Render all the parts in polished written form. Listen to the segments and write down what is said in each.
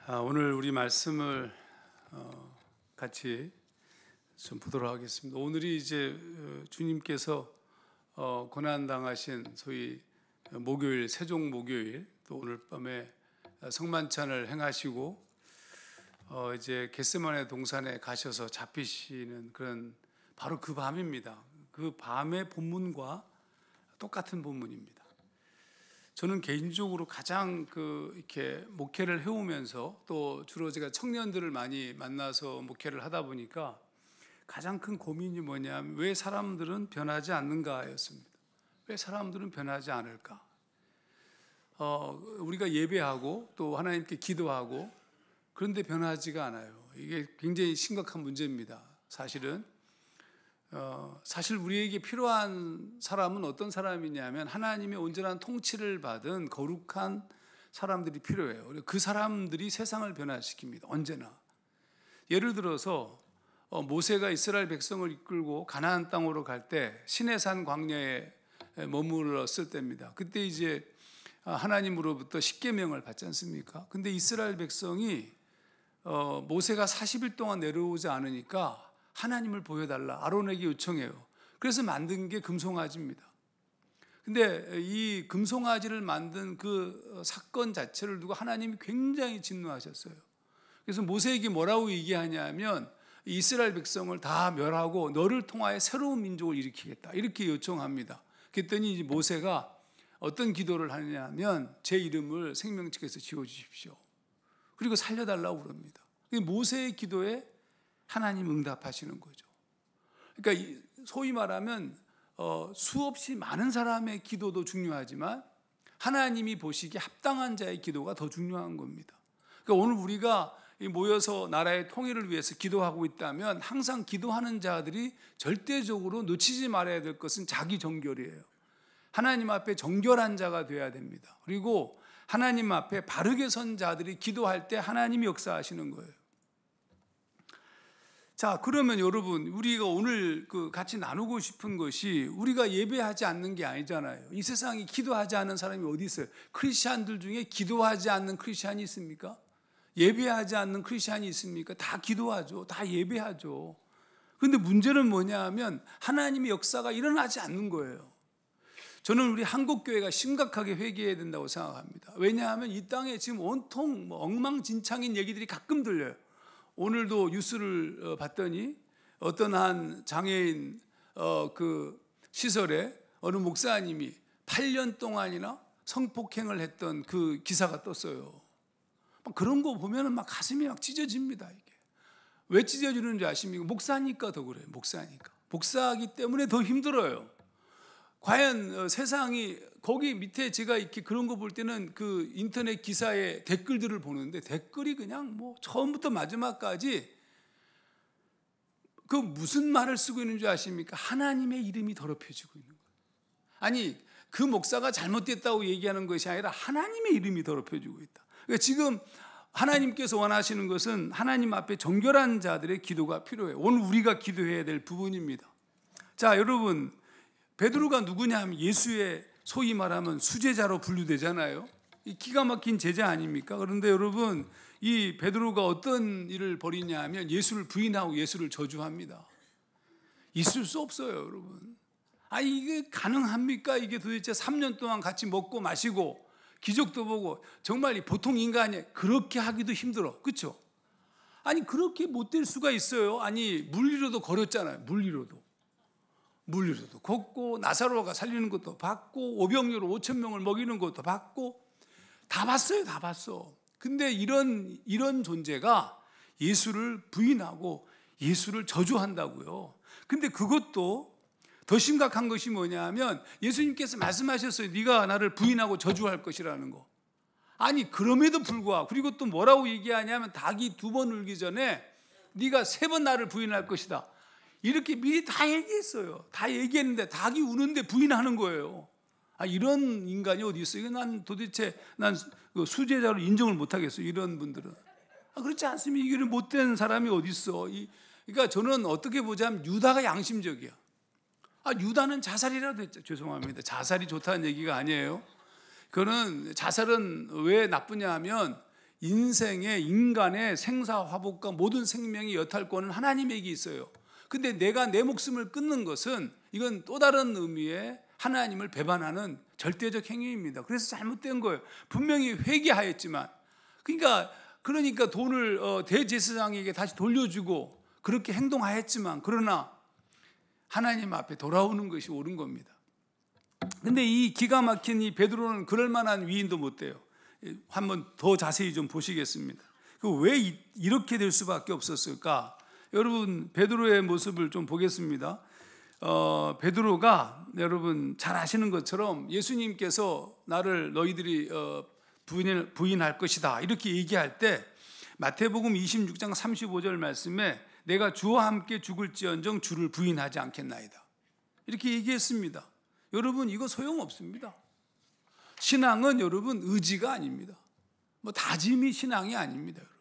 오늘 우리 말씀을 같이 좀 보도록 하겠습니다. 오늘이 이제 주님께서 고난 당하신 소위 목요일, 세종 목요일, 또 오늘 밤에 성만찬을 행하시고 이제 겟세마네 동산에 가셔서 잡히시는 그런 바로 그 밤입니다. 그 밤의 본문과 똑같은 본문입니다. 저는 개인적으로 가장 이렇게 목회를 해오면서 또 주로 제가 청년들을 많이 만나서 목회를 하다 보니까 가장 큰 고민이 뭐냐면 왜 사람들은 변하지 않는가였습니다. 왜 사람들은 변하지 않을까? 우리가 예배하고 또 하나님께 기도하고 그런데 변하지가 않아요. 이게 굉장히 심각한 문제입니다. 사실 우리에게 필요한 사람은 어떤 사람이냐면 하나님의 온전한 통치를 받은 거룩한 사람들이 필요해요. 그 사람들이 세상을 변화시킵니다. 언제나. 예를 들어서 모세가 이스라엘 백성을 이끌고 가나안 땅으로 갈 때 시내산 광야에 머물렀을 때입니다. 그때 이제 하나님으로부터 십계명을 받지 않습니까? 근데 이스라엘 백성이 모세가 40일 동안 내려오지 않으니까 하나님을 보여달라 아론에게 요청해요. 그래서 만든 게 금송아지입니다. 근데 이 금송아지를 만든 그 사건 자체를 두고 하나님이 굉장히 진노하셨어요. 그래서 모세에게 뭐라고 얘기하냐면 이스라엘 백성을 다 멸하고 너를 통하여 새로운 민족을 일으키겠다 이렇게 요청합니다. 그랬더니 모세가 어떤 기도를 하냐면 제 이름을 생명책에서 지워주십시오. 그리고 살려달라고 그럽니다. 모세의 기도에 하나님 응답하시는 거죠. 그러니까 소위 말하면 수없이 많은 사람의 기도도 중요하지만 하나님이 보시기에 합당한 자의 기도가 더 중요한 겁니다. 그러니까 오늘 우리가 모여서 나라의 통일을 위해서 기도하고 있다면 항상 기도하는 자들이 절대적으로 놓치지 말아야 될 것은 자기 정결이에요. 하나님 앞에 정결한 자가 돼야 됩니다. 그리고 하나님 앞에 바르게 선 자들이 기도할 때 하나님이 역사하시는 거예요. 자, 그러면 여러분, 우리가 오늘 같이 나누고 싶은 것이 우리가 예배하지 않는 게 아니잖아요. 이 세상에 기도하지 않는 사람이 어디 있어요? 크리스찬들 중에 기도하지 않는 크리스찬이 있습니까? 예배하지 않는 크리스찬이 있습니까? 다 기도하죠. 다 예배하죠. 그런데 문제는 뭐냐 하면 하나님의 역사가 일어나지 않는 거예요. 저는 우리 한국교회가 심각하게 회개해야 된다고 생각합니다. 왜냐하면 이 땅에 지금 온통 엉망진창인 얘기들이 가끔 들려요. 오늘도 뉴스를 봤더니 어떤 한 장애인 시설에 어느 목사님이 8년 동안이나 성폭행을 했던 그 기사가 떴어요. 그런 거 보면은 막 가슴이 막 찢어집니다. 이게 왜 찢어지는지 아십니까? 목사니까 더 그래요. 목사이기 때문에 더 힘들어요. 과연 세상이 거기 밑에 제가 이렇게 그런 거 볼 때는 그 인터넷 기사의 댓글들을 보는데 댓글이 그냥 뭐 처음부터 마지막까지 그 무슨 말을 쓰고 있는 줄 아십니까? 하나님의 이름이 더럽혀지고 있는 거예요. 아니 그 목사가 잘못됐다고 얘기하는 것이 아니라 하나님의 이름이 더럽혀지고 있다. 그러니까 지금 하나님께서 원하시는 것은 하나님 앞에 정결한 자들의 기도가 필요해요. 오늘 우리가 기도해야 될 부분입니다. 자, 여러분, 베드로가 누구냐 하면 예수의 소위 말하면 수제자로 분류되잖아요. 이 기가 막힌 제자 아닙니까? 그런데 여러분, 이 베드로가 어떤 일을 벌이냐 하면 예수를 부인하고 예수를 저주합니다. 있을 수 없어요, 여러분. 이게 가능합니까? 이게 도대체 3년 동안 같이 먹고 마시고 기적도 보고 정말 보통 인간이 그렇게 하기도 힘들어. 그렇죠? 아니 그렇게 못 될 수가 있어요. 아니 물리로도 걸었잖아요. 물리로도 걷고 나사로가 살리는 것도 봤고 오병이어로 5천 명을 먹이는 것도 봤고 다 봤어요. 다 봤어. 근데 이런 존재가 예수를 부인하고 예수를 저주한다고요. 근데 그것도 더 심각한 것이 뭐냐면 예수님께서 말씀하셨어요. 네가 나를 부인하고 저주할 것이라는 거. 아니 그럼에도 불구하고 그리고 또 뭐라고 얘기하냐면 닭이 2번 울기 전에 네가 3번 나를 부인할 것이다. 이렇게 미리 다 얘기했어요. 다 얘기했는데 닭이 우는데 부인하는 거예요. 이런 인간이 어디 있어요? 난 도대체 수제자로 인정을 못 하겠어요. 이런 분들은. 그렇지 않습니까? 이게 못된 사람이 어디 있어? 그러니까 저는 어떻게 보자면 유다가 양심적이야. 유다는 자살이라도 했죠. 죄송합니다. 자살이 좋다는 얘기가 아니에요. 그거는 자살은 왜 나쁘냐 하면 인간의 생사화복과 모든 생명의 여탈권은 하나님에게 있어요. 근데 내가 내 목숨을 끊는 것은 이건 또 다른 의미의 하나님을 배반하는 절대적 행위입니다. 그래서 잘못된 거예요. 분명히 회개하였지만, 그러니까 돈을 대제사장에게 다시 돌려주고 그렇게 행동하였지만, 그러나 하나님 앞에 돌아오는 것이 옳은 겁니다. 근데 이 기가 막힌 이 베드로는 그럴 만한 위인도 못 돼요. 한번 더 자세히 좀 보시겠습니다. 왜 이렇게 될 수밖에 없었을까? 여러분, 베드로의 모습을 좀 보겠습니다. 베드로가 여러분 잘 아시는 것처럼 예수님께서 나를 너희들이 부인할 것이다 이렇게 얘기할 때 마태복음 26장 35절 말씀에 내가 주와 함께 죽을지언정 주를 부인하지 않겠나이다 이렇게 얘기했습니다. 여러분, 이거 소용없습니다. 신앙은 여러분 의지가 아닙니다. 다짐이 신앙이 아닙니다. 여러분,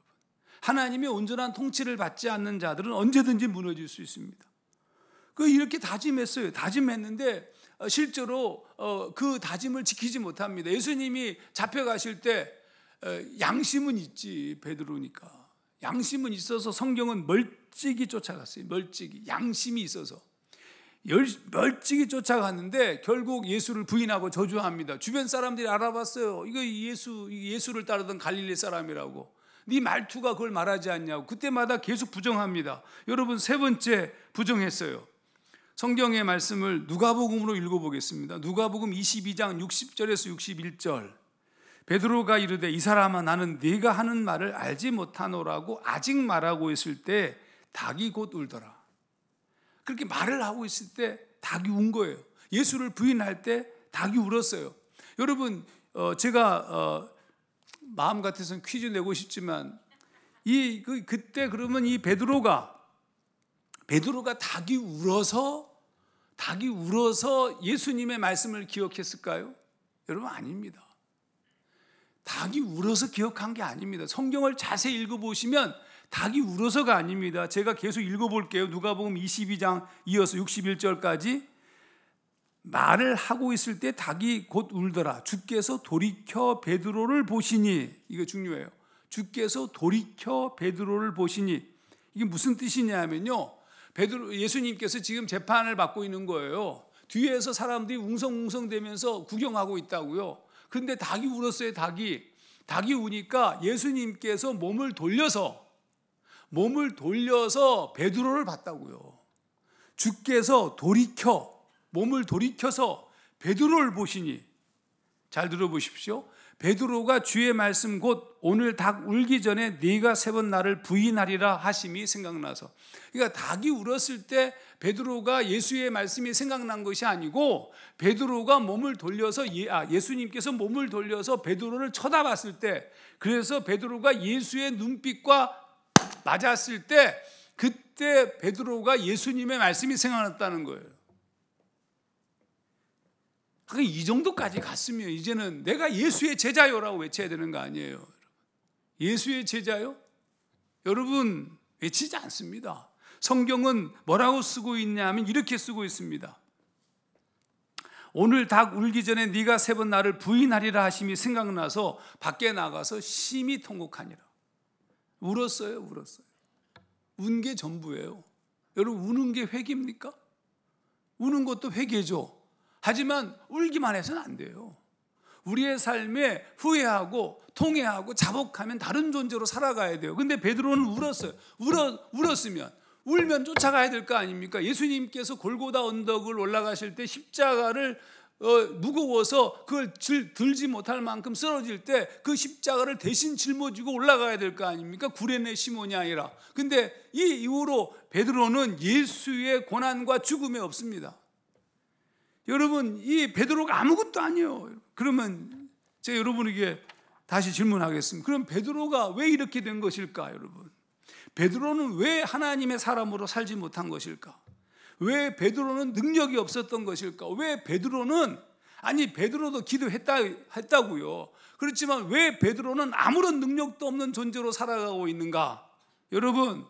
하나님의 온전한 통치를 받지 않는 자들은 언제든지 무너질 수 있습니다. 이렇게 다짐했어요. 다짐했는데 실제로 그 다짐을 지키지 못합니다. 예수님이 잡혀가실 때 양심은 있지, 베드로니까. 양심은 있어서 성경은 멀찍이 쫓아갔어요. 멀찍이. 양심이 있어서. 멀찍이 쫓아갔는데 결국 예수를 부인하고 저주합니다. 주변 사람들이 알아봤어요. 이거 예수를 따르던 갈릴리 사람이라고. 네 말투가 그걸 말하지 않냐고. 그때마다 계속 부정합니다. 여러분, 세 번째 부정했어요. 성경의 말씀을 누가복음으로 읽어보겠습니다. 누가복음 22장 60절에서 61절. 베드로가 이르되 이 사람아 나는 네가 하는 말을 알지 못하노라고 아직 말하고 있을 때 닭이 곧 울더라. 그렇게 말을 하고 있을 때 닭이 운 거예요. 예수를 부인할 때 닭이 울었어요. 여러분, 제가 마음 같아서는 퀴즈 내고 싶지만 그때 그러면 이 베드로가 닭이 울어서 예수님의 말씀을 기억했을까요? 여러분, 아닙니다. 닭이 울어서 기억한 게 아닙니다. 성경을 자세히 읽어보시면 닭이 울어서가 아닙니다. 제가 계속 읽어볼게요. 누가복음 22장 이어서 61절까지. 말을 하고 있을 때 닭이 곧 울더라. 주께서 돌이켜 베드로를 보시니, 이거 중요해요. 주께서 돌이켜 베드로를 보시니, 이게 무슨 뜻이냐면요, 예수님께서 지금 재판을 받고 있는 거예요. 뒤에서 사람들이 웅성웅성대면서 구경하고 있다고요. 그런데 닭이 울었어요. 닭이 우니까 예수님께서 몸을 돌려서 베드로를 봤다고요. 주께서 몸을 돌이켜서 베드로를 보시니, 잘 들어보십시오. 베드로가 주의 말씀 곧 오늘 닭 울기 전에 네가 세 번 나를 부인하리라 하심이 생각나서, 그러니까 닭이 울었을 때 베드로가 예수의 말씀이 생각난 것이 아니고 베드로가 몸을 돌려서 예수님께서 몸을 돌려서 베드로를 쳐다봤을 때, 그래서 베드로가 예수의 눈빛과 맞았을 때 그때 베드로가 예수님의 말씀이 생각났다는 거예요. 이 정도까지 갔으면 이제는 내가 예수의 제자요라고 외쳐야 되는 거 아니에요? 예수의 제자요? 여러분, 외치지 않습니다. 성경은 뭐라고 쓰고 있냐면 이렇게 쓰고 있습니다. 오늘 닭 울기 전에 네가 세 번 나를 부인하리라 하심이 생각나서 밖에 나가서 심히 통곡하니라. 울었어요. 운 게 전부예요. 여러분, 우는 게 회개입니까? 우는 것도 회개죠. 하지만 울기만 해서는 안 돼요. 우리의 삶에 후회하고 통회하고 자복하면 다른 존재로 살아가야 돼요. 근데 베드로는 울었어요. 울었으면 울면 쫓아가야 될 거 아닙니까? 예수님께서 골고다 언덕을 올라가실 때 십자가를 무거워서 그걸 들지 못할 만큼 쓰러질 때 그 십자가를 대신 짊어지고 올라가야 될 거 아닙니까? 구레네 시몬이 아니라. 근데 이 이후로 베드로는 예수의 고난과 죽음에 없습니다. 여러분, 이 베드로가 아무것도 아니에요. 그러면 제가 여러분에게 다시 질문하겠습니다. 그럼 베드로가 왜 이렇게 된 것일까, 여러분? 베드로는 왜 하나님의 사람으로 살지 못한 것일까? 왜 베드로는 능력이 없었던 것일까? 왜 베드로는, 베드로도 기도했다고요. 그렇지만 왜 베드로는 아무런 능력도 없는 존재로 살아가고 있는가? 여러분,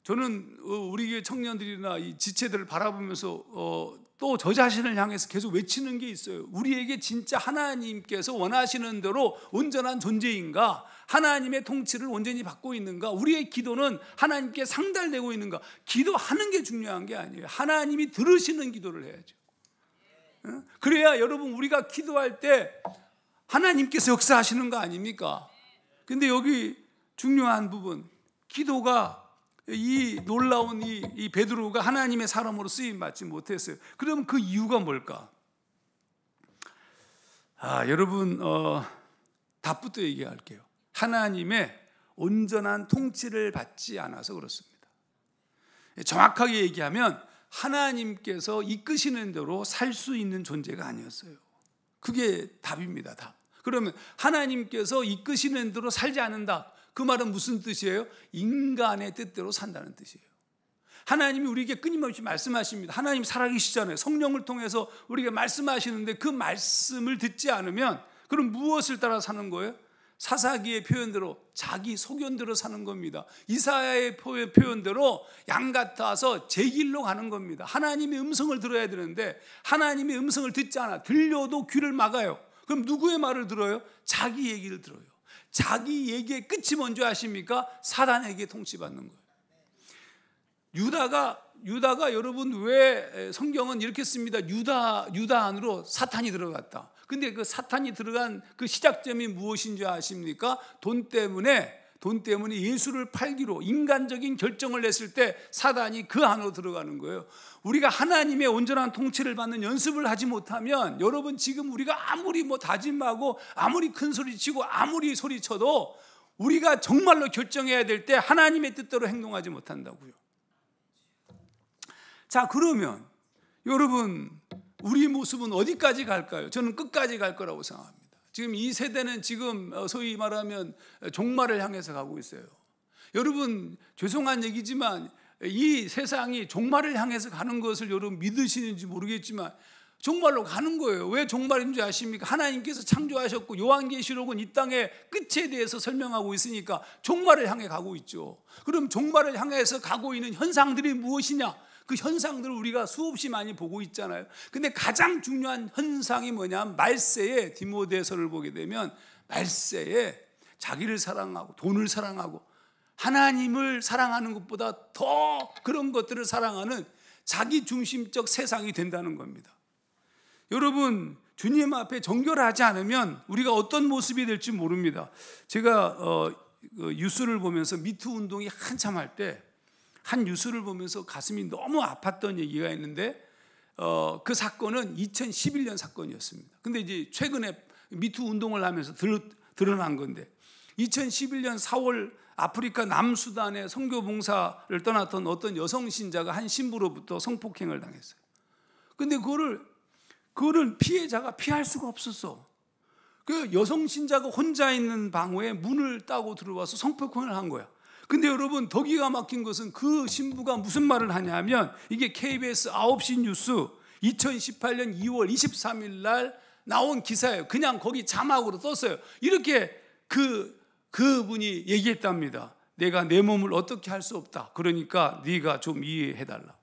저는 우리 교회 청년들이나 이 지체들을 바라보면서 또 저 자신을 향해서 계속 외치는 게 있어요. 우리에게 진짜 하나님께서 원하시는 대로 온전한 존재인가? 하나님의 통치를 온전히 받고 있는가? 우리의 기도는 하나님께 상달되고 있는가? 기도하는 게 중요한 게 아니에요. 하나님이 들으시는 기도를 해야죠. 그래야 여러분 우리가 기도할 때 하나님께서 역사하시는 거 아닙니까? 근데 여기 중요한 부분, 기도가 이 놀라운 이 베드로가 하나님의 사람으로 쓰임 받지 못했어요. 그러면 그 이유가 뭘까? 여러분 답부터 얘기할게요. 하나님의 온전한 통치를 받지 않아서 그렇습니다. 정확하게 얘기하면 하나님께서 이끄시는 대로 살 수 있는 존재가 아니었어요. 그게 답입니다. 답. 그러면 하나님께서 이끄시는 대로 살지 않는다. 그 말은 무슨 뜻이에요? 인간의 뜻대로 산다는 뜻이에요. 하나님이 우리에게 끊임없이 말씀하십니다. 하나님 살아계시잖아요. 성령을 통해서 우리에게 말씀하시는데 그 말씀을 듣지 않으면 그럼 무엇을 따라 사는 거예요? 사사기의 표현대로 자기 소견대로 사는 겁니다. 이사야의 표현대로 양 같아서 제 길로 가는 겁니다. 하나님의 음성을 들어야 되는데 하나님의 음성을 듣지 않아. 들려도 귀를 막아요. 그럼 누구의 말을 들어요? 자기 얘기를 들어요. 자기 얘기의 끝이 뭔지 아십니까? 사단에게 통치받는 거예요. 유다가 여러분 왜 성경은 이렇게 씁니다. 유다 안으로 사탄이 들어갔다. 근데 그 사탄이 들어간 그 시작점이 무엇인지 아십니까? 돈 때문에 예수를 팔기로 인간적인 결정을 냈을 때 사단이 그 안으로 들어가는 거예요. 우리가 하나님의 온전한 통치를 받는 연습을 하지 못하면 여러분 지금 우리가 아무리 다짐하고 아무리 큰 소리치고 아무리 소리쳐도 우리가 정말로 결정해야 될 때 하나님의 뜻대로 행동하지 못한다고요. 자, 그러면 여러분 우리 모습은 어디까지 갈까요? 저는 끝까지 갈 거라고 생각합니다. 지금 이 세대는 지금 소위 말하면 종말을 향해서 가고 있어요. 여러분 죄송한 얘기지만 이 세상이 종말을 향해서 가는 것을 여러분 믿으시는지 모르겠지만 종말로 가는 거예요. 왜 종말인 줄 아십니까? 하나님께서 창조하셨고 요한계시록은 이 땅의 끝에 대해서 설명하고 있으니까 종말을 향해 가고 있죠. 그럼 종말을 향해서 가고 있는 현상들이 무엇이냐? 그 현상들을 우리가 수없이 많이 보고 있잖아요. 근데 가장 중요한 현상이 뭐냐면 말세에 디모데서를 보게 되면 말세에 자기를 사랑하고 돈을 사랑하고 하나님을 사랑하는 것보다 더 그런 것들을 사랑하는 자기 중심적 세상이 된다는 겁니다. 여러분 주님 앞에 정결하지 않으면 우리가 어떤 모습이 될지 모릅니다. 제가 뉴스를 보면서 미투 운동이 한참 할 때 한 뉴스를 보면서 가슴이 너무 아팠던 얘기가 있는데 그 사건은 2011년 사건이었습니다. 근데 이제 최근에 미투 운동을 하면서 드러난 건데 2011년 4월 아프리카 남수단의 선교 봉사를 떠났던 어떤 여성 신자가 한 신부로부터 성폭행을 당했어요. 근데 그거를 피해자가 피할 수가 없었어. 그 여성 신자가 혼자 있는 방에 문을 따고 들어와서 성폭행을 한 거야. 근데 여러분 더 기가 막힌 것은 그 신부가 무슨 말을 하냐면 이게 KBS 9시 뉴스 2018년 2월 23일 날 나온 기사예요. 그냥 거기 자막으로 떴어요. 이렇게 그분이 얘기했답니다. 내가 내 몸을 어떻게 할 수 없다. 그러니까 네가 좀 이해해달라.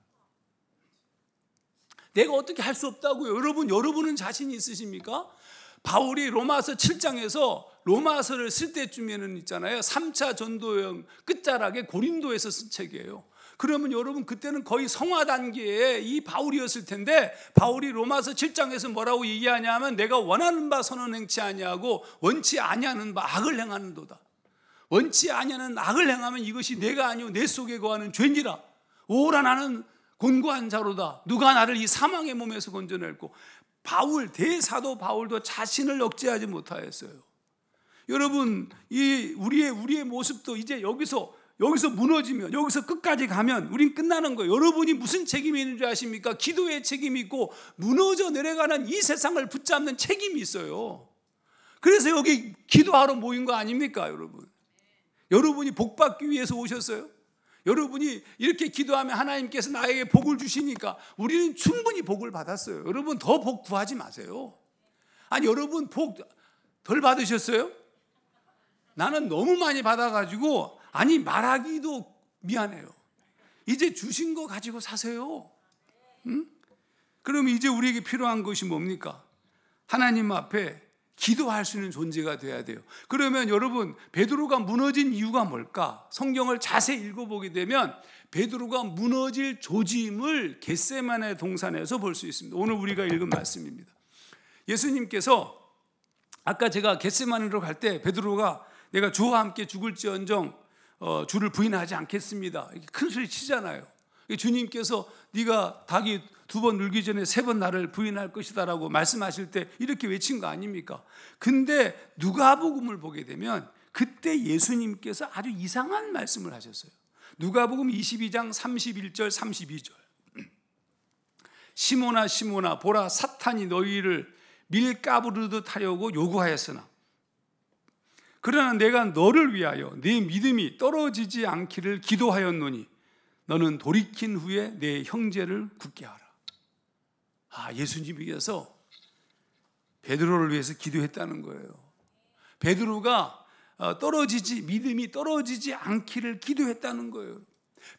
내가 어떻게 할 수 없다고요. 여러분은 자신이 있으십니까? 바울이 로마서 7장에서 로마서를 쓸 때쯤에는 있잖아요. 3차 전도여행 끝자락에 고린도에서 쓴 책이에요. 그러면 여러분 그때는 거의 성화 단계의 이 바울이었을 텐데 바울이 로마서 7장에서 뭐라고 얘기하냐면 내가 원하는 바 선은 행치 아니하고 원치 아니하는 바 악을 행하는도다. 원치 아니하는 악을 행하면 이것이 내가 아니오 내 속에 거하는 죄니라. 오라 나는 곤고한 자로다. 누가 나를 이 사망의 몸에서 건져낼고. 대사도 바울도 자신을 억제하지 못하였어요. 여러분 우리의 모습도 이제 여기서 무너지면 여기서 끝까지 가면 우린 끝나는 거예요. 여러분이 무슨 책임이 있는 줄 아십니까? 기도의 책임이 있고 무너져 내려가는 이 세상을 붙잡는 책임이 있어요. 그래서 여기 기도하러 모인 거 아닙니까? 여러분이 복 받기 위해서 오셨어요? 여러분이 이렇게 기도하면 하나님께서 나에게 복을 주시니까 우리는 충분히 복을 받았어요. 여러분 더 복 구하지 마세요. 아니 여러분 복 덜 받으셨어요? 나는 너무 많이 받아가지고 말하기도 미안해요. 이제 주신 거 가지고 사세요. 응? 그럼 이제 우리에게 필요한 것이 뭡니까? 하나님 앞에 기도할 수 있는 존재가 돼야 돼요. 그러면 여러분, 베드로가 무너진 이유가 뭘까? 성경을 자세히 읽어보게 되면 베드로가 무너질 조짐을 겟세마네 동산에서 볼 수 있습니다. 오늘 우리가 읽은 말씀입니다. 예수님께서 아까 제가 겟세마네로 갈 때 베드로가 내가 주와 함께 죽을지언정 주를 부인하지 않겠습니다, 이렇게 큰 소리 치잖아요. 주님께서 네가 닭이 2번 울기 전에 3번 나를 부인할 것이다 라고 말씀하실 때 이렇게 외친 거 아닙니까? 근데 누가복음을 보게 되면 그때 예수님께서 아주 이상한 말씀을 하셨어요. 누가복음 22장 31절 32절. 시몬아 시몬아, 보라, 사탄이 너희를 밀가부르듯 하려고 요구하였으나 그러나 내가 너를 위하여 네 믿음이 떨어지지 않기를 기도하였노니 너는 돌이킨 후에 내 형제를 굳게 하라. 예수님께서 베드로를 위해서 기도했다는 거예요. 베드로가 믿음이 떨어지지 않기를 기도했다는 거예요.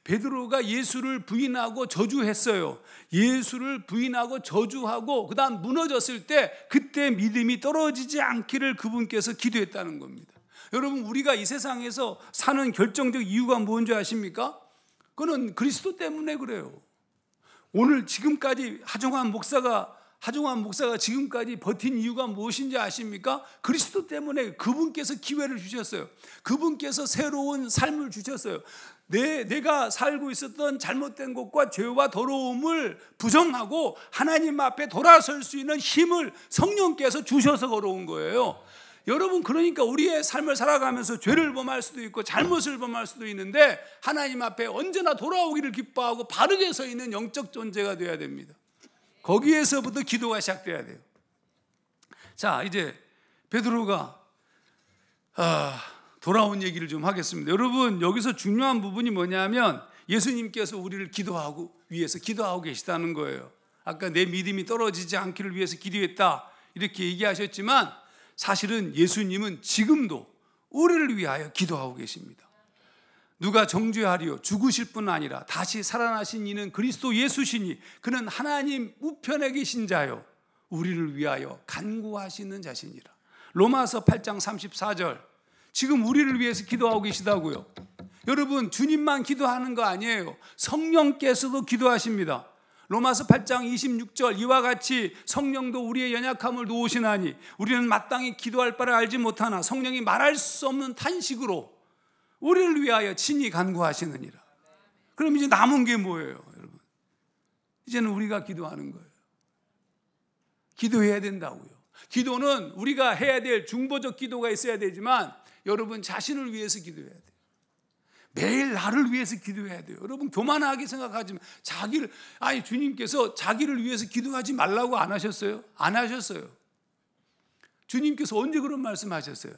베드로가 예수를 부인하고 저주했어요. 예수를 부인하고 저주하고 그다음 무너졌을 때 그때 믿음이 떨어지지 않기를 그분께서 기도했다는 겁니다. 여러분, 우리가 이 세상에서 사는 결정적 이유가 뭔지 아십니까? 그거는 그리스도 때문에 그래요. 오늘 지금까지 하종환 목사가 지금까지 버틴 이유가 무엇인지 아십니까? 그리스도 때문에. 그분께서 기회를 주셨어요. 그분께서 새로운 삶을 주셨어요. 내가 살고 있었던 잘못된 것과 죄와 더러움을 부정하고 하나님 앞에 돌아설 수 있는 힘을 성령께서 주셔서 걸어온 거예요. 여러분, 그러니까 우리의 삶을 살아가면서 죄를 범할 수도 있고 잘못을 범할 수도 있는데 하나님 앞에 언제나 돌아오기를 기뻐하고 바르게 서 있는 영적 존재가 되어야 됩니다. 거기에서부터 기도가 시작돼야 돼요. 자, 이제 베드로가 돌아온 얘기를 좀 하겠습니다. 여러분, 여기서 중요한 부분이 뭐냐면 예수님께서 우리를 위해서 기도하고 계시다는 거예요. 아까 내 믿음이 떨어지지 않기를 위해서 기도했다 이렇게 얘기하셨지만 사실은 예수님은 지금도 우리를 위하여 기도하고 계십니다. 누가 정죄하리요? 죽으실 뿐 아니라 다시 살아나신 이는 그리스도 예수시니 그는 하나님 우편에 계신 자요 우리를 위하여 간구하시는 자시니라. 로마서 8장 34절. 지금 우리를 위해서 기도하고 계시다고요. 여러분, 주님만 기도하는 거 아니에요. 성령께서도 기도하십니다. 로마서 8장 26절. 이와 같이 성령도 우리의 연약함을 도우시나니 우리는 마땅히 기도할 바를 알지 못하나 성령이 말할 수 없는 탄식으로 우리를 위하여 친히 간구하시느니라. 그럼 이제 남은 게 뭐예요, 여러분? 이제는 우리가 기도하는 거예요. 기도해야 된다고요. 기도는 우리가 해야 될 중보적 기도가 있어야 되지만 여러분 자신을 위해서 기도해야 돼요. 매일 나를 위해서 기도해야 돼요. 여러분, 교만하게 생각하지 마. 주님께서 자기를 위해서 기도하지 말라고 안 하셨어요? 안 하셨어요. 주님께서 언제 그런 말씀하셨어요?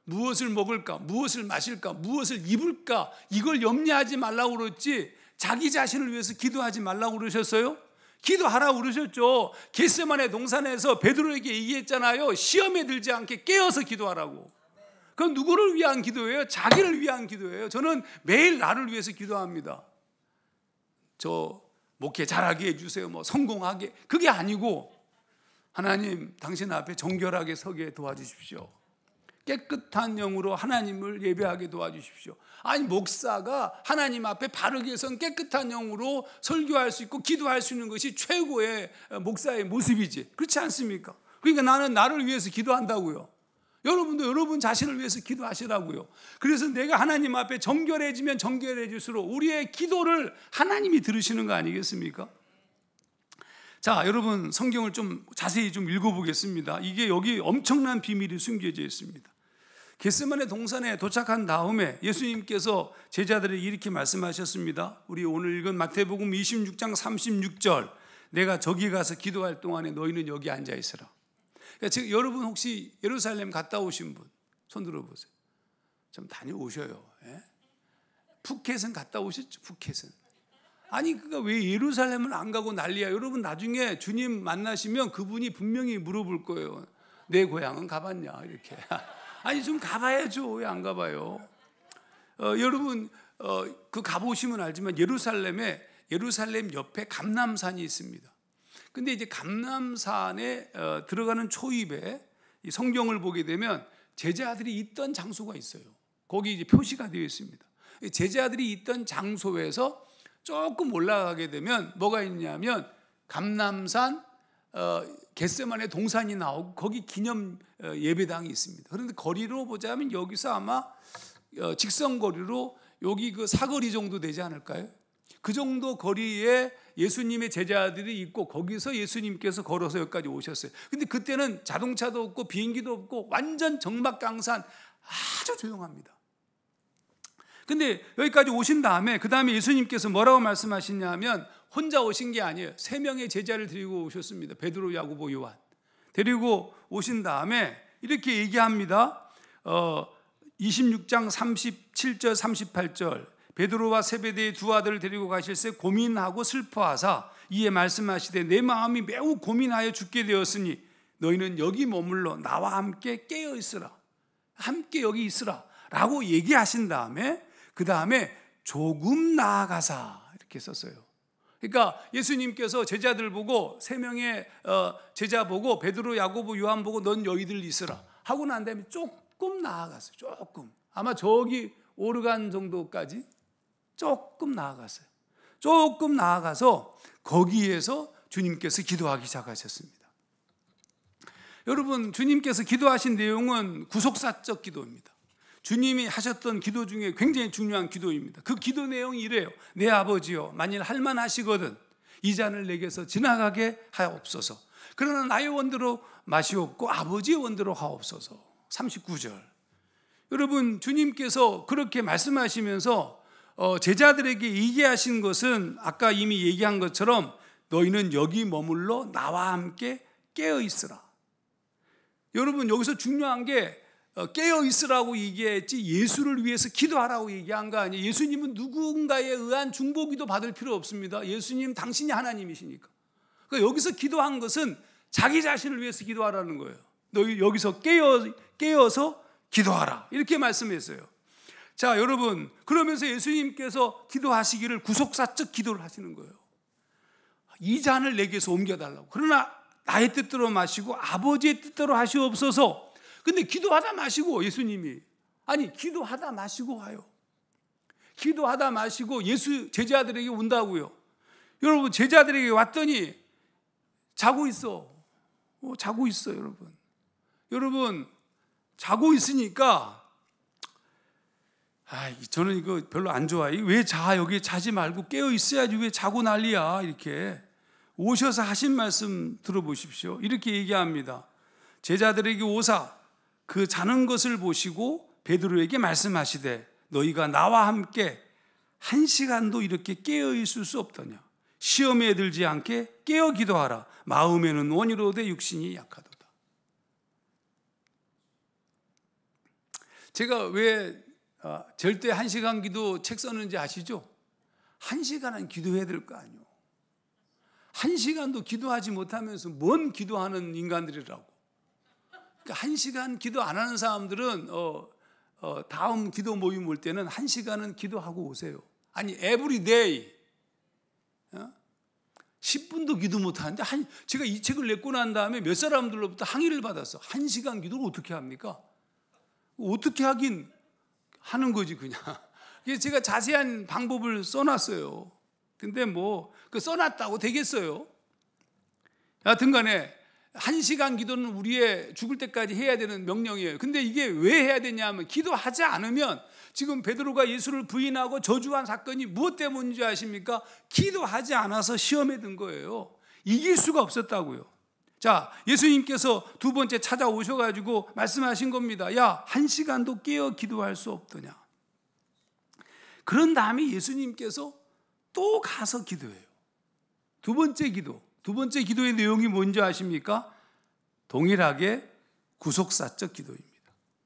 무엇을 먹을까? 무엇을 마실까? 무엇을 입을까? 이걸 염려하지 말라고 그랬지 자기 자신을 위해서 기도하지 말라고 그러셨어요? 기도하라고 그러셨죠. 겟세마네 동산에서 베드로에게 얘기했잖아요. 시험에 들지 않게 깨어서 기도하라고. 그건 누구를 위한 기도예요? 자기를 위한 기도예요. 저는 매일 나를 위해서 기도합니다. 저 목회 잘하게 해주세요. 성공하게. 그게 아니고 하나님, 당신 앞에 정결하게 서게 도와주십시오. 깨끗한 영으로 하나님을 예배하게 도와주십시오. 목사가 하나님 앞에 바르게 선 깨끗한 영으로 설교할 수 있고 기도할 수 있는 것이 최고의 목사의 모습이지. 그렇지 않습니까? 그러니까 나는 나를 위해서 기도한다고요. 여러분도 여러분 자신을 위해서 기도하시라고요. 그래서 내가 하나님 앞에 정결해지면 정결해질수록 우리의 기도를 하나님이 들으시는 거 아니겠습니까? 자, 여러분, 성경을 좀 자세히 좀 읽어보겠습니다. 이게 여기 엄청난 비밀이 숨겨져 있습니다. 겟세마네 동산에 도착한 다음에 예수님께서 제자들에게 이렇게 말씀하셨습니다. 우리 오늘 읽은 마태복음 26장 36절. 내가 저기 가서 기도할 동안에 너희는 여기 앉아 있으라. 그러니까 여러분 혹시 예루살렘 갔다 오신 분 손 들어보세요. 좀 다녀오셔요. 예? 푸켓은 갔다 오셨죠? 푸켓은. 그러니까 왜 예루살렘을 안 가고 난리야? 여러분, 나중에 주님 만나시면 그분이 분명히 물어볼 거예요. 내 고향은 가봤냐? 이렇게. 좀 가봐야죠. 왜 안 가봐요? 여러분, 그 가보시면 알지만 예루살em 옆에 감람산이 있습니다. 근데 이제 감람산에 들어가는 초입에 이 성경을 보게 되면 제자들이 있던 장소가 있어요. 거기 이제 표시가 되어 있습니다. 제자들이 있던 장소에서 조금 올라가게 되면 뭐가 있냐면 감람산 겟세마네 동산이 나오고 거기 기념 예배당이 있습니다. 그런데 거리로 보자면 여기서 아마 직선 거리로 여기 그 사거리 정도 되지 않을까요? 그 정도 거리에 예수님의 제자들이 있고 거기서 예수님께서 걸어서 여기까지 오셨어요. 근데 그때는 자동차도 없고 비행기도 없고 완전 정막강산, 아주 조용합니다. 근데 여기까지 오신 다음에 그 다음에 예수님께서 뭐라고 말씀하시냐면 혼자 오신 게 아니에요. 3명의 제자를 데리고 오셨습니다. 베드로, 야고보, 요한 데리고 오신 다음에 이렇게 얘기합니다. 26장 37절 38절 베드로와 세베대의 두 아들을 데리고 가실새 고민하고 슬퍼하사 이에 말씀하시되 내 마음이 매우 고민하여 죽게 되었으니 너희는 여기 머물러 나와 함께 깨어 있으라, 함께 여기 있으라 라고 얘기하신 다음에 그 다음에 조금 나아가사 이렇게 썼어요. 그러니까 예수님께서 제자들 보고 3명의 제자 보고 베드로, 야고보, 요한 보고 넌 여기들 있으라 하고 난 다음에 조금 나아갔어요. 조금, 아마 저기 오르간 정도까지 조금 나아갔어요. 조금 나아가서 거기에서 주님께서 기도하기 시작하셨습니다. 여러분, 주님께서 기도하신 내용은 구속사적 기도입니다. 주님이 하셨던 기도 중에 굉장히 중요한 기도입니다. 그 기도 내용이 이래요. 내 아버지여, 만일 할만하시거든 이 잔을 내게서 지나가게 하옵소서. 그러나 나의 원대로 마시옵고 아버지의 원대로 하옵소서. 39절. 여러분, 주님께서 그렇게 말씀하시면서 제자들에게 얘기하신 것은 아까 이미 얘기한 것처럼 너희는 여기 머물러 나와 함께 깨어 있으라. 여러분, 여기서 중요한 게 깨어 있으라고 얘기했지 예수를 위해서 기도하라고 얘기한 거 아니에요. 예수님은 누군가에 의한 중보기도 받을 필요 없습니다. 예수님 당신이 하나님이시니까. 그러니까 여기서 기도한 것은 자기 자신을 위해서 기도하라는 거예요. 너희 여기서 깨어서 기도하라 이렇게 말씀했어요. 자, 여러분, 그러면서 예수님께서 기도하시기를 구속사적 기도를 하시는 거예요. 이 잔을 내게서 옮겨달라고. 그러나 나의 뜻대로 마시고 아버지의 뜻대로 하시옵소서. 근데 기도하다 마시고 예수님이 기도하다 마시고 와요. 기도하다 마시고 예수 제자들에게 온다고요. 여러분, 제자들에게 왔더니 자고 있어. 자고 있어, 여러분. 여러분, 자고 있으니까 저는 이거 별로 안 좋아해. 왜 여기 자지 말고 깨어 있어야지 왜 자고 난리야. 이렇게 오셔서 하신 말씀 들어보십시오. 이렇게 얘기합니다. 제자들에게 오사 그 자는 것을 보시고 베드로에게 말씀하시되 너희가 나와 함께 1시간도 이렇게 깨어 있을 수 없더냐. 시험에 들지 않게 깨어 기도하라. 마음에는 원이로되 육신이 약하도다. 제가 왜 절대 1시간 기도 책 썼는지 아시죠? 1시간은 기도해야 될 거 아니에요. 1시간도 기도하지 못하면서 뭔 기도하는 인간들이라고. 그러니까 1시간 기도 안 하는 사람들은 다음 기도 모임 올 때는 1시간은 기도하고 오세요. 아니 에브리데이 10분도 기도 못하는데 제가 이 책을 냈고 난 다음에 몇 사람들로부터 항의를 받았어. 1시간 기도를 어떻게 합니까? 어떻게 하는 거지 그냥. 그래서 제가 자세한 방법을 써놨어요. 근데 그 써놨다고 되겠어요? 여하튼 간에 1시간 기도는 우리의 죽을 때까지 해야 되는 명령이에요. 근데 이게 왜 해야 되냐면 기도하지 않으면 지금 베드로가 예수를 부인하고 저주한 사건이 무엇 때문인지 아십니까? 기도하지 않아서 시험에 든 거예요. 이길 수가 없었다고요. 자, 예수님께서 두 번째 찾아오셔가지고 말씀하신 겁니다. 야, 1시간도 깨어 기도할 수 없더냐. 그런 다음에 예수님께서 또 가서 기도해요. 두 번째 기도의 내용이 뭔지 아십니까? 동일하게 구속사적 기도입니다.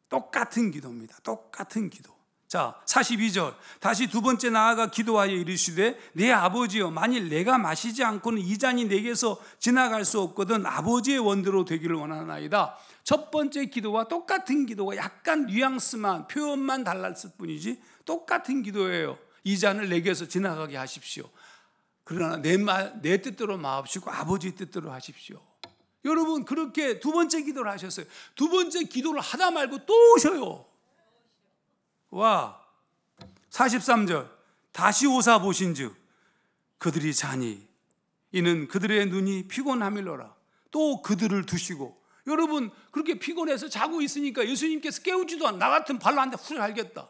똑같은 기도입니다. 똑같은 기도. 자, 42절. 다시 두 번째 나아가 기도하여 이르시되 내 아버지여, 만일 내가 마시지 않고는 이 잔이 내게서 지나갈 수 없거든 아버지의 원대로 되기를 원하나이다. 첫 번째 기도와 똑같은 기도가 약간 뉘앙스만, 표현만 달랐을 뿐이지 똑같은 기도예요. 이 잔을 내게서 지나가게 하십시오. 그러나 내 뜻대로 마옵시고 아버지 뜻대로 하십시오. 여러분 그렇게 두 번째 기도를 하셨어요. 두 번째 기도를 하다 말고 또 오셔요. 와 43절 다시 오사 보신즉 그들이 자니 이는 그들의 눈이 피곤함일러라. 또 그들을 두시고 여러분 그렇게 피곤해서 자고 있으니까 예수님께서 깨우지도 않아. 나 같은 발로 한 대 훌 갈겼다.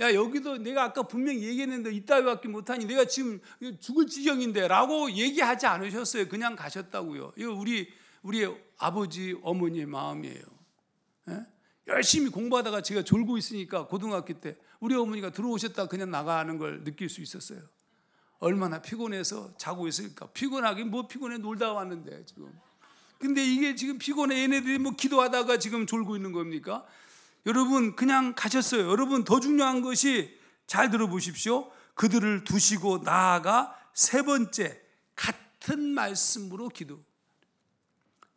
야 여기도 내가 아까 분명히 얘기했는데 이따위밖에 못하니 내가 지금 죽을 지경인데 라고 얘기하지 않으셨어요. 그냥 가셨다고요. 이거 우리 아버지 어머니의 마음이에요. 예? 열심히 공부하다가 제가 졸고 있으니까 고등학교 때 우리 어머니가 들어오셨다 그냥 나가는 걸 느낄 수 있었어요. 얼마나 피곤해서 자고 있을까. 피곤하긴 뭐 피곤해 놀다 왔는데 지금. 근데 이게 지금 피곤해. 얘네들이 뭐 기도하다가 지금 졸고 있는 겁니까? 여러분 그냥 가셨어요. 여러분 더 중요한 것이 잘 들어보십시오. 그들을 두시고 나아가 세 번째 같은 말씀으로 기도.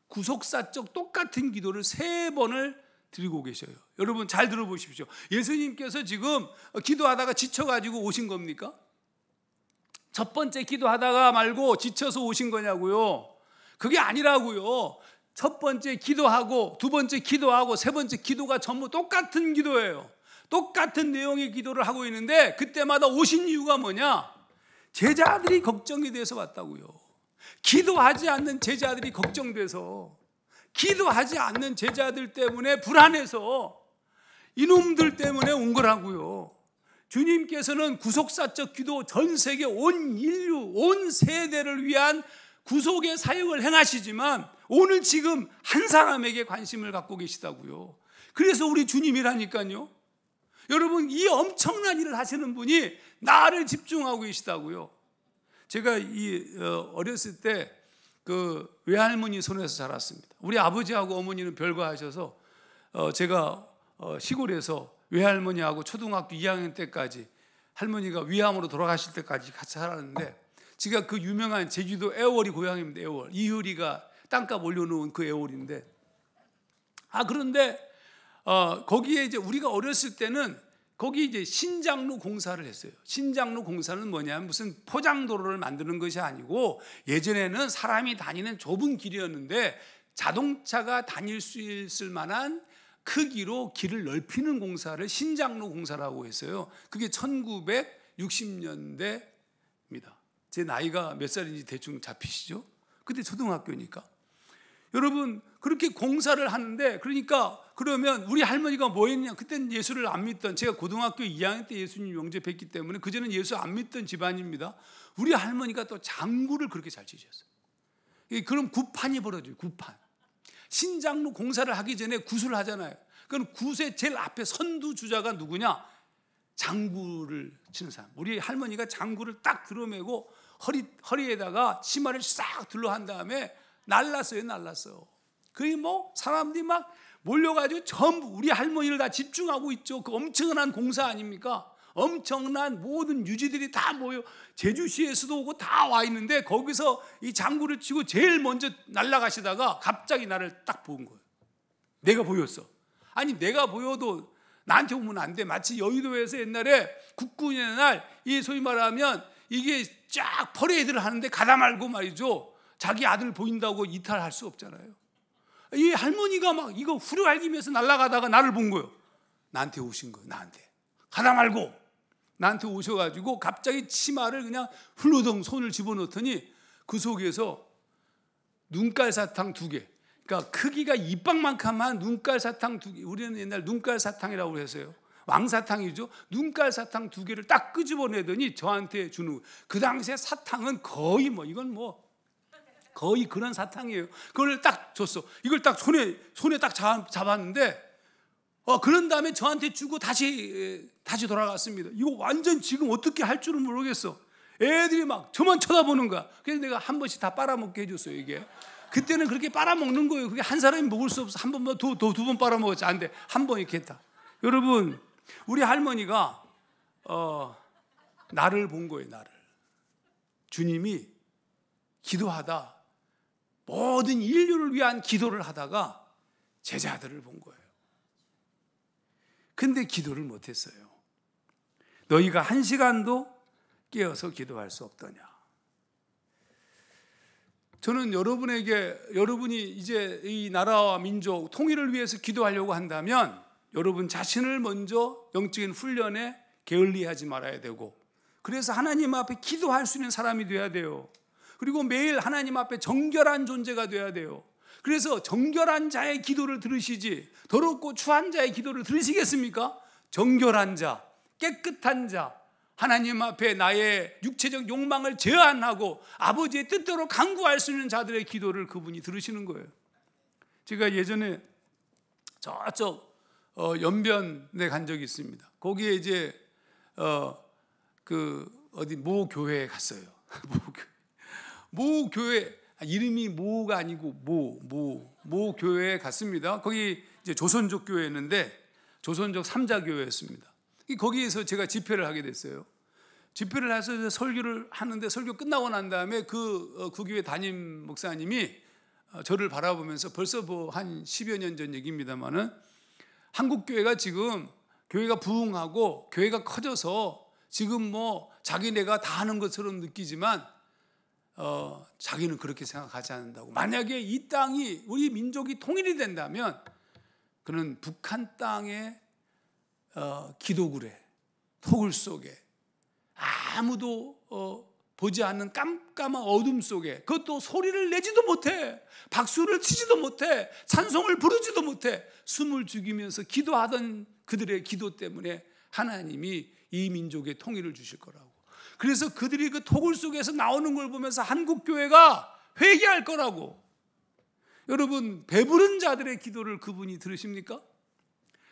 구속사적 똑같은 기도를 세 번을 드리고 계셔요. 여러분 잘 들어보십시오. 예수님께서 지금 기도하다가 지쳐가지고 오신 겁니까? 첫 번째 기도하다가 말고 지쳐서 오신 거냐고요? 그게 아니라고요. 첫 번째 기도하고 두 번째 기도하고 세 번째 기도가 전부 똑같은 기도예요. 똑같은 내용의 기도를 하고 있는데 그때마다 오신 이유가 뭐냐? 제자들이 걱정이 돼서 왔다고요. 기도하지 않는 제자들이 걱정돼서, 기도하지 않는 제자들 때문에 불안해서 이놈들 때문에 온 거라고요. 주님께서는 구속사적 기도 전 세계 온 인류, 온 세대를 위한 구속의 사역을 행하시지만 오늘 지금 한 사람에게 관심을 갖고 계시다고요. 그래서 우리 주님이라니까요. 여러분 이 엄청난 일을 하시는 분이 나를 집중하고 계시다고요. 제가 어렸을 때 그 외할머니 손에서 자랐습니다. 우리 아버지하고 어머니는 별거하셔서 제가 시골에서 외할머니하고 초등학교 2학년 때까지 할머니가 위암으로 돌아가실 때까지 같이 살았는데 제가 그 유명한 제주도 애월이 고향입니다. 애월 이효리가 땅값 올려놓은 그 애월인데 그런데 거기에 이제 우리가 어렸을 때는 거기 이제 신장로 공사를 했어요. 신장로 공사는 뭐냐면 무슨 포장도로를 만드는 것이 아니고 예전에는 사람이 다니는 좁은 길이었는데 자동차가 다닐 수 있을 만한 크기로 길을 넓히는 공사를 신장로 공사라고 했어요. 그게 1960년대입니다. 제 나이가 몇 살인지 대충 잡히시죠? 그때 초등학교니까. 여러분 그렇게 공사를 하는데 그러면 우리 할머니가 뭐 했냐? 그때는 예수를 안 믿던, 제가 고등학교 2학년 때 예수님 영접했기 때문에 그전에는 예수 안 믿던 집안입니다. 우리 할머니가 또 장구를 그렇게 잘 치셨어요. 그럼 구판이 벌어져요. 구판. 신장로 공사를 하기 전에 굿을 하잖아요. 그럼 굿의 제일 앞에 선두주자가 누구냐? 장구를 치는 사람. 우리 할머니가 장구를 딱 들어매고 허리에다가 치마를 싹 둘러한 다음에 날랐어요. 그게 뭐 사람들이 막 몰려가지고 전부 우리 할머니를 다 집중하고 있죠. 그 엄청난 공사 아닙니까? 엄청난 모든 유지들이 다 모여 제주시에서도 오고 다 와 있는데 거기서 이 장구를 치고 제일 먼저 날아가시다가 갑자기 나를 딱 본 거예요. 내가 보였어. 아니 내가 보여도 나한테 오면 안 돼. 마치 여의도에서 옛날에 국군의 날 이 소위 말하면 이게 쫙 퍼레이드를 하는데 가다 말고 말이죠. 자기 아들 보인다고 이탈할 수 없잖아요. 이 할머니가 막 이거 후려알기면서 날아가다가 나를 본 거예요. 나한테 오신 거예요. 나한테 가다 말고 나한테 오셔가지고 갑자기 치마를 그냥 훌러덩 손을 집어넣더니 그 속에서 눈깔 사탕 2개, 그러니까 크기가 이빵만큼한 눈깔 사탕 2개, 우리는 옛날 눈깔 사탕이라고 했어요. 왕사탕이죠. 눈깔 사탕 2개를 딱 끄집어내더니 저한테 주는 거예요. 그 당시에 사탕은 거의 거의 그런 사탕이에요. 그걸 딱 줬어. 이걸 딱 손에 딱 잡았는데 그런 다음에 저한테 주고 다시 돌아갔습니다. 이거 완전 지금 어떻게 할 줄은 모르겠어. 애들이 막 저만 쳐다보는 거야. 그래서 내가 한 번씩 다 빨아먹게 해줬어요. 이게 그때는 그렇게 빨아먹는 거예요. 그게 한 사람이 먹을 수 없어. 한 번만 두 번 빨아먹었지. 안 돼. 한 번 이렇게 했다. 여러분 우리 할머니가 나를 본 거예요. 나를. 주님이 기도하다 모든 인류를 위한 기도를 하다가 제자들을 본 거예요. 근데 기도를 못했어요. 너희가 1시간도 깨어서 기도할 수 없더냐. 저는 여러분이 이제 이 나라와 민족 통일을 위해서 기도하려고 한다면 여러분 자신을 먼저 영적인 훈련에 게을리하지 말아야 되고, 그래서 하나님 앞에 기도할 수 있는 사람이 돼야 돼요. 그리고 매일 하나님 앞에 정결한 존재가 돼야 돼요. 그래서 정결한 자의 기도를 들으시지 더럽고 추한 자의 기도를 들으시겠습니까? 정결한 자, 깨끗한 자, 하나님 앞에 나의 육체적 욕망을 제한하고 아버지의 뜻대로 간구할 수 있는 자들의 기도를 그분이 들으시는 거예요. 제가 예전에 저쪽 연변에 간 적이 있습니다. 거기에 이제 어디 모 교회에 갔어요. 모 교회, 이름이 모가 아니고 모 교회에 갔습니다. 거기 이제 조선족 교회였는데 조선족 3자 교회였습니다. 거기에서 제가 집회를 하게 됐어요. 집회를 해서 설교를 하는데 설교 끝나고 난 다음에 그 교회 담임 목사님이 저를 바라보면서, 벌써 한 10여 년 전 얘기입니다만은, 한국 교회가 지금 교회가 부흥하고 교회가 커져서 지금 자기네가 다 하는 것처럼 느끼지만 자기는 그렇게 생각하지 않는다고. 만약에 이 땅이, 우리 민족이 통일이 된다면 그는 북한 땅의 기도굴에, 토굴 속에, 아무도 보지 않는 깜깜한 어둠 속에, 그것도 소리를 내지도 못해, 박수를 치지도 못해, 찬송을 부르지도 못해 숨을 죽이면서 기도하던 그들의 기도 때문에 하나님이 이 민족의 통일을 주실 거라고. 그래서 그들이 그 토굴 속에서 나오는 걸 보면서 한국 교회가 회개할 거라고. 여러분, 배부른 자들의 기도를 그분이 들으십니까?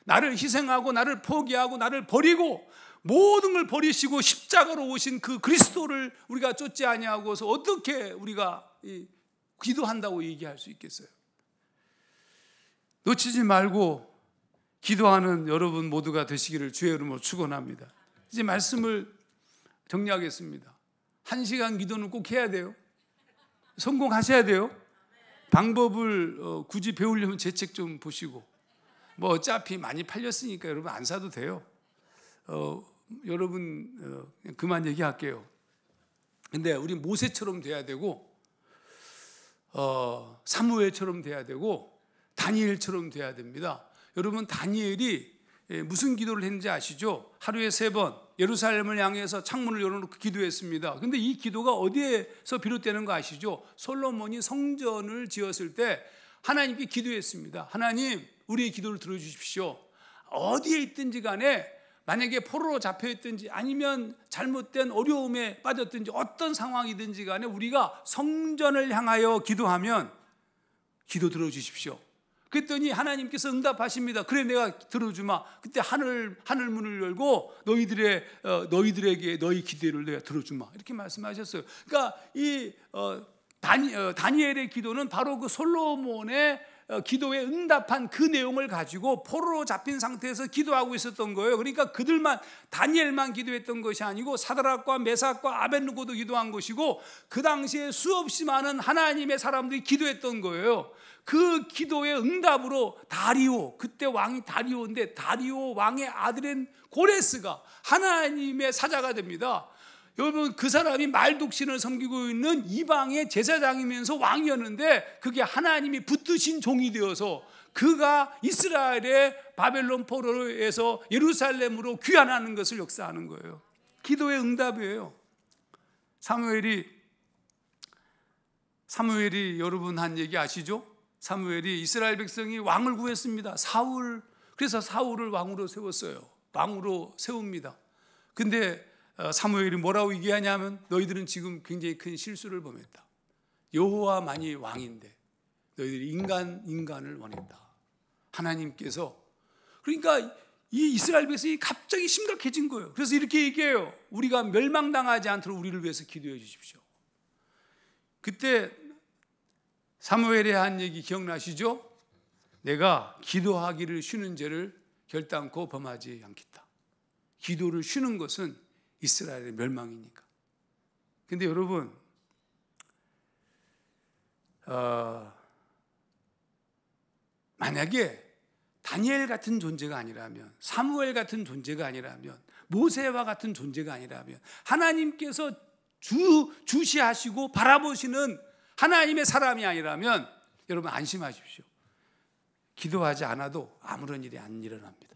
나를 희생하고 나를 포기하고 나를 버리고 모든 걸 버리시고 십자가로 오신 그 그리스도를 우리가 쫓지 아니하고서 어떻게 우리가 기도한다고 얘기할 수 있겠어요? 놓치지 말고 기도하는 여러분 모두가 되시기를 주의 이름으로 축원합니다. 이제 말씀을 정리하겠습니다. 1시간 기도는 꼭 해야 돼요. 성공하셔야 돼요. 방법을 굳이 배우려면 제 책 좀 보시고, 어차피 많이 팔렸으니까 여러분 안 사도 돼요. 여러분 그만 얘기할게요. 근데 우리 모세처럼 돼야 되고, 사무엘처럼 돼야 되고, 다니엘처럼 돼야 됩니다. 여러분, 다니엘이 무슨 기도를 했는지 아시죠? 하루에 3번 예루살렘을 향해서 창문을 열어놓고 기도했습니다. 근데 이 기도가 어디에서 비롯되는 거 아시죠? 솔로몬이 성전을 지었을 때 하나님께 기도했습니다. 하나님, 우리의 기도를 들어주십시오. 어디에 있든지 간에, 만약에 포로로 잡혀있든지 아니면 잘못된 어려움에 빠졌든지 어떤 상황이든지 간에 우리가 성전을 향하여 기도하면 기도 들어주십시오. 그랬더니 하나님께서 응답하십니다. 그래, 내가 들어주마. 그때 하늘 문을 열고 너희들에게 너희 기도를 내가 들어주마. 이렇게 말씀하셨어요. 그러니까 이 다니엘의 기도는 바로 그 솔로몬의 기도에 응답한 그 내용을 가지고 포로로 잡힌 상태에서 기도하고 있었던 거예요. 그러니까 그들만, 다니엘만 기도했던 것이 아니고 사드락과 메삭과 아벳느고도 기도한 것이고, 그 당시에 수없이 많은 하나님의 사람들이 기도했던 거예요. 그 기도의 응답으로 다리오, 그때 왕이 다리오인데 다리오 왕의 아들인 고레스가 하나님의 사자가 됩니다. 여러분, 그 사람이 말독신을 섬기고 있는 이방의 제사장이면서 왕이었는데 그게 하나님이 붙드신 종이 되어서 그가 이스라엘의 바벨론 포로에서 예루살렘으로 귀환하는 것을 역사하는 거예요. 기도의 응답이에요. 사무엘이 여러분 한 얘기 아시죠? 사무엘이 이스라엘 백성이 왕을 구했습니다. 그래서 사울을 왕으로 세웠어요. 왕으로 세웁니다. 근데 사무엘이 뭐라고 얘기하냐면, 너희들은 지금 굉장히 큰 실수를 범했다. 여호와만이 왕인데 너희들이 인간을 원했다. 하나님께서, 그러니까 이 이스라엘 백성이 갑자기 심각해진 거예요. 그래서 이렇게 얘기해요. 우리가 멸망당하지 않도록 우리를 위해서 기도해 주십시오. 그때 사무엘이 한 얘기 기억나시죠? 내가 기도하기를 쉬는 죄를 결단코 범하지 않겠다. 기도를 쉬는 것은 이스라엘의 멸망이니까. 근데 여러분, 만약에 다니엘 같은 존재가 아니라면, 사무엘 같은 존재가 아니라면, 모세와 같은 존재가 아니라면, 하나님께서 주시하시고 바라보시는 하나님의 사람이 아니라면 여러분 안심하십시오. 기도하지 않아도 아무런 일이 안 일어납니다.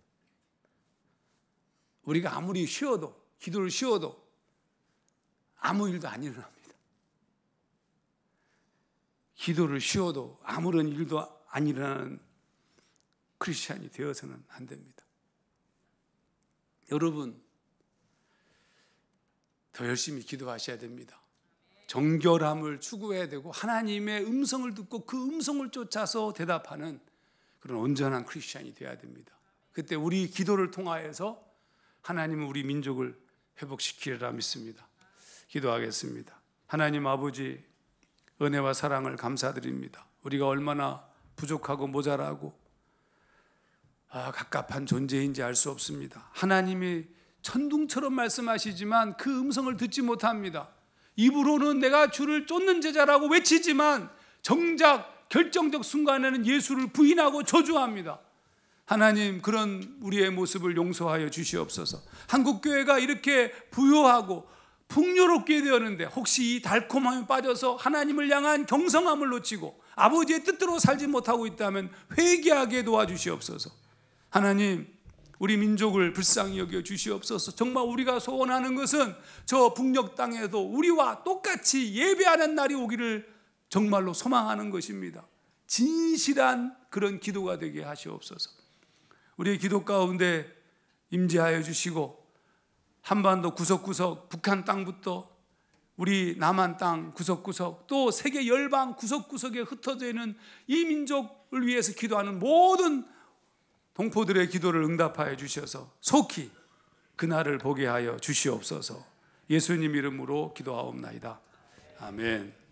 우리가 아무리 쉬어도, 기도를 쉬어도 아무 일도 안 일어납니다. 기도를 쉬어도 아무런 일도 안 일어나는 크리스찬이 되어서는 안 됩니다. 여러분, 더 열심히 기도하셔야 됩니다. 정결함을 추구해야 되고 하나님의 음성을 듣고 그 음성을 쫓아서 대답하는 그런 온전한 크리스찬이 되어야 됩니다. 그때 우리 기도를 통하여서 하나님은 우리 민족을 회복시키리라 믿습니다. 기도하겠습니다. 하나님 아버지, 은혜와 사랑을 감사드립니다. 우리가 얼마나 부족하고 모자라고 갑갑한 존재인지 알 수 없습니다. 하나님이 천둥처럼 말씀하시지만 그 음성을 듣지 못합니다. 입으로는 내가 주를 쫓는 제자라고 외치지만 정작 결정적 순간에는 예수를 부인하고 저주합니다. 하나님, 그런 우리의 모습을 용서하여 주시옵소서. 한국교회가 이렇게 부요하고 풍요롭게 되었는데 혹시 이 달콤함에 빠져서 하나님을 향한 경성함을 놓치고 아버지의 뜻대로 살지 못하고 있다면 회개하게 도와주시옵소서. 하나님, 우리 민족을 불쌍히 여겨 주시옵소서. 정말 우리가 소원하는 것은 저 북녘 땅에도 우리와 똑같이 예배하는 날이 오기를 정말로 소망하는 것입니다. 진실한 그런 기도가 되게 하시옵소서. 우리의 기도 가운데 임재하여 주시고 한반도 구석구석, 북한 땅부터 우리 남한 땅 구석구석, 또 세계 열방 구석구석에 흩어져 있는 이 민족을 위해서 기도하는 모든 동포들의 기도를 응답하여 주셔서 속히 그날을 보게 하여 주시옵소서. 예수님 이름으로 기도하옵나이다. 아멘.